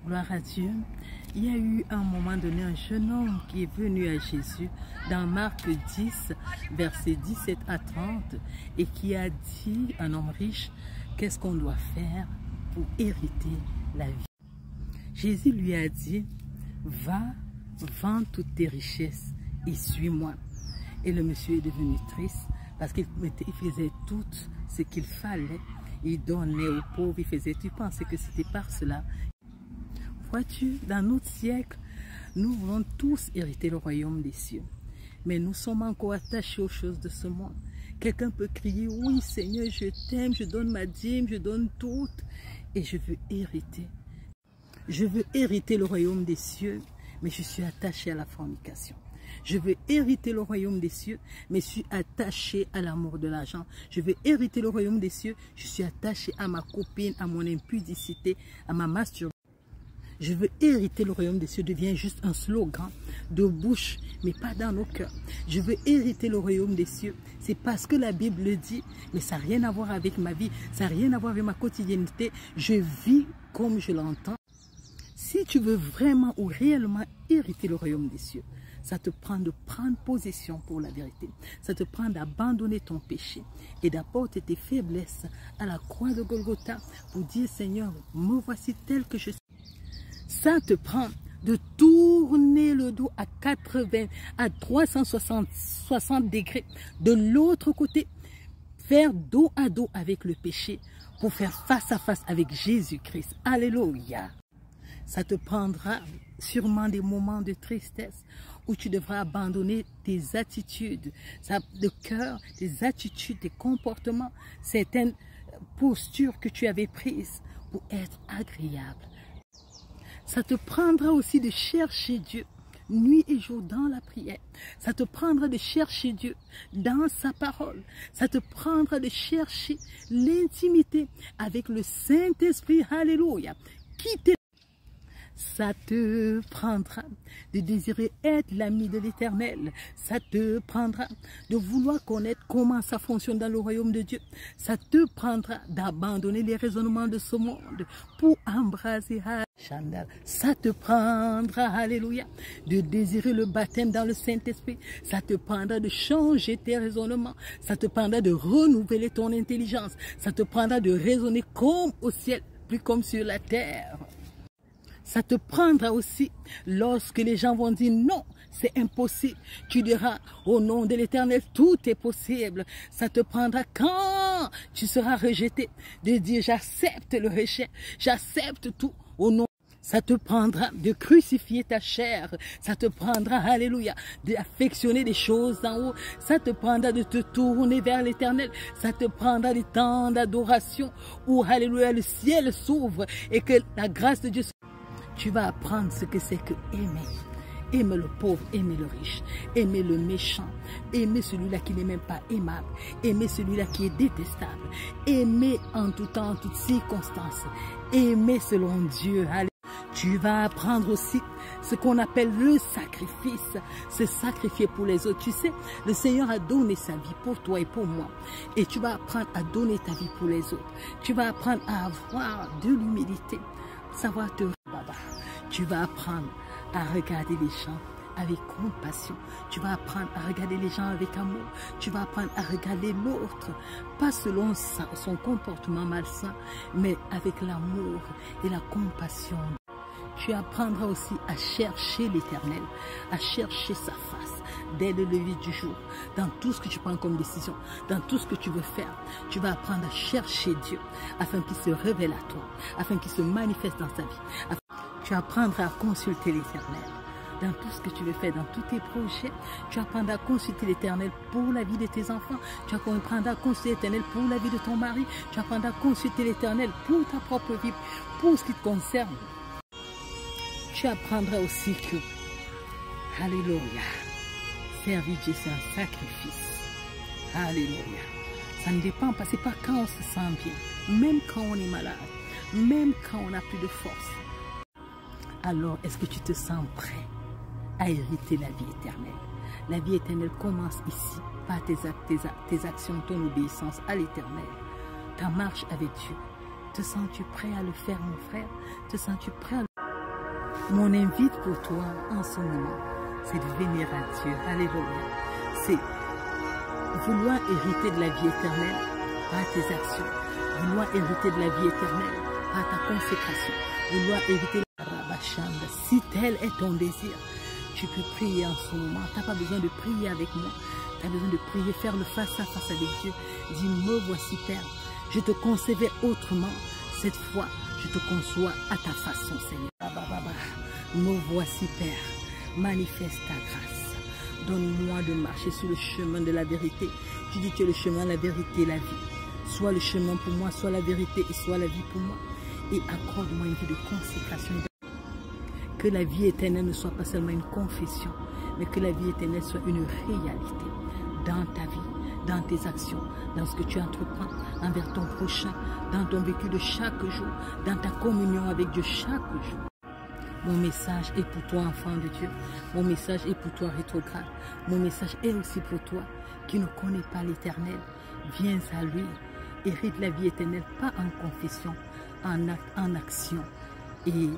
Gloire à Dieu. Il y a eu à un moment donné un jeune homme qui est venu à Jésus dans Marc 10, versets 17 à 30 et qui a dit, un homme riche, qu'est-ce qu'on doit faire pour hériter la vie. Jésus lui a dit, va, vends toutes tes richesses et suis-moi. Et le monsieur est devenu triste parce qu'il faisait tout ce qu'il fallait. Il donnait aux pauvres, il faisait, tu pensais que c'était par cela. Vois-tu, dans notre siècle, nous voulons tous hériter le royaume des cieux. Mais nous sommes encore attachés aux choses de ce monde. Quelqu'un peut crier, oui Seigneur, je t'aime, je donne ma dîme, je donne tout. Et je veux hériter. Je veux hériter le royaume des cieux, mais je suis attaché à la fornication. Je veux hériter le royaume des cieux, mais je suis attaché à l'amour de l'argent. Je veux hériter le royaume des cieux, je suis attaché à ma copine, à mon impudicité, à ma masturbation. Je veux hériter le royaume des cieux devient juste un slogan de bouche, mais pas dans nos cœurs. Je veux hériter le royaume des cieux. C'est parce que la Bible le dit, mais ça n'a rien à voir avec ma vie, ça n'a rien à voir avec ma quotidienneté. Je vis comme je l'entends. Si tu veux vraiment ou réellement hériter le royaume des cieux, ça te prend de prendre possession pour la vérité. Ça te prend d'abandonner ton péché et d'apporter tes faiblesses à la croix de Golgotha pour dire, Seigneur, me voici tel que je suis. Ça te prend de tourner le dos à 360 degrés de l'autre côté, faire dos à dos avec le péché pour faire face à face avec Jésus-Christ. Alléluia. Ça te prendra sûrement des moments de tristesse où tu devras abandonner tes attitudes de cœur, tes attitudes, tes comportements, certaines postures que tu avais prises pour être agréable. Ça te prendra aussi de chercher Dieu nuit et jour dans la prière. Ça te prendra de chercher Dieu dans sa parole. Ça te prendra de chercher l'intimité avec le Saint-Esprit. Alléluia. Quitter. Ça te prendra de désirer être l'ami de l'Éternel. Ça te prendra de vouloir connaître comment ça fonctionne dans le royaume de Dieu. Ça te prendra d'abandonner les raisonnements de ce monde pour embraser Chandal. Ça te prendra, alléluia, de désirer le baptême dans le Saint-Esprit. Ça te prendra de changer tes raisonnements. Ça te prendra de renouveler ton intelligence. Ça te prendra de raisonner comme au ciel, plus comme sur la terre. Ça te prendra aussi lorsque les gens vont dire non, c'est impossible. Tu diras au nom de l'Éternel, tout est possible. Ça te prendra quand tu seras rejeté de dire j'accepte le rejet, j'accepte tout au nom. Ça te prendra de crucifier ta chair. Ça te prendra, alléluia, d'affectionner des choses d'en haut. Ça te prendra de te tourner vers l'Éternel. Ça te prendra des temps d'adoration où, alléluia, le ciel s'ouvre et que la grâce de Dieu. Tu vas apprendre ce que c'est que aimer. Aimer le pauvre, aimer le riche, aimer le méchant, aimer celui-là qui n'est même pas aimable, aimer celui-là qui est détestable, aimer en tout temps, en toutes circonstances, aimer selon Dieu. Tu vas apprendre aussi ce qu'on appelle le sacrifice, se sacrifier pour les autres. Tu sais, le Seigneur a donné sa vie pour toi et pour moi. Et tu vas apprendre à donner ta vie pour les autres. Tu vas apprendre à avoir de l'humilité, savoir te baba. Tu vas apprendre à regarder les gens avec compassion. Tu vas apprendre à regarder les gens avec amour. Tu vas apprendre à regarder l'autre, pas selon son comportement malsain, mais avec l'amour et la compassion. Tu apprendras aussi à chercher l'Éternel, à chercher sa face dès le lever du jour. Dans tout ce que tu prends comme décision, dans tout ce que tu veux faire, tu vas apprendre à chercher Dieu afin qu'il se révèle à toi, afin qu'il se manifeste dans ta vie. Tu apprendras à consulter l'Éternel dans tout ce que tu veux faire, dans tous tes projets. Tu apprendras à consulter l'Éternel pour la vie de tes enfants. Tu apprendras à consulter l'Éternel pour la vie de ton mari. Tu apprendras à consulter l'Éternel pour ta propre vie, pour ce qui te concerne. Tu apprendras aussi que, alléluia, servir Dieu c'est un sacrifice. Alléluia. Ça ne dépend pas, c'est pas quand on se sent bien, même quand on est malade, même quand on n'a plus de force. Alors, est-ce que tu te sens prêt à hériter la vie éternelle? La vie éternelle commence ici, par tes actions, ton obéissance à l'éternel, ta marche avec Dieu. Te sens-tu prêt à le faire, mon frère? Te sens-tu prêt à le faire? Mon invite pour toi en ce moment, c'est de venir à Dieu. Alléluia. C'est vouloir hériter de la vie éternelle par tes actions. Vouloir hériter de la vie éternelle par ta consécration. Vouloir hériter la rabachande. Si tel est ton désir, tu peux prier en ce moment. Tu n'as pas besoin de prier avec moi. Tu as besoin de prier, faire le face à face avec Dieu. Dis, me voici Père. Je te concevais autrement. Cette fois, je te conçois à ta façon, Seigneur. Me voici Père. Manifeste ta grâce. Donne-moi de marcher sur le chemin de la vérité. Tu dis que le chemin, la vérité, la vie. Soit le chemin pour moi, soit la vérité et soit la vie pour moi. Et accorde-moi une vie de consécration. Que la vie éternelle ne soit pas seulement une confession, mais que la vie éternelle soit une réalité dans ta vie, dans tes actions, dans ce que tu entreprends envers ton prochain, dans ton vécu de chaque jour, dans ta communion avec Dieu chaque jour. Mon message est pour toi, enfant de Dieu. Mon message est pour toi, rétrograde. Mon message est aussi pour toi qui ne connais pas l'Éternel. Viens à lui, hérite la vie éternelle, pas en confession, en acte, en action. Et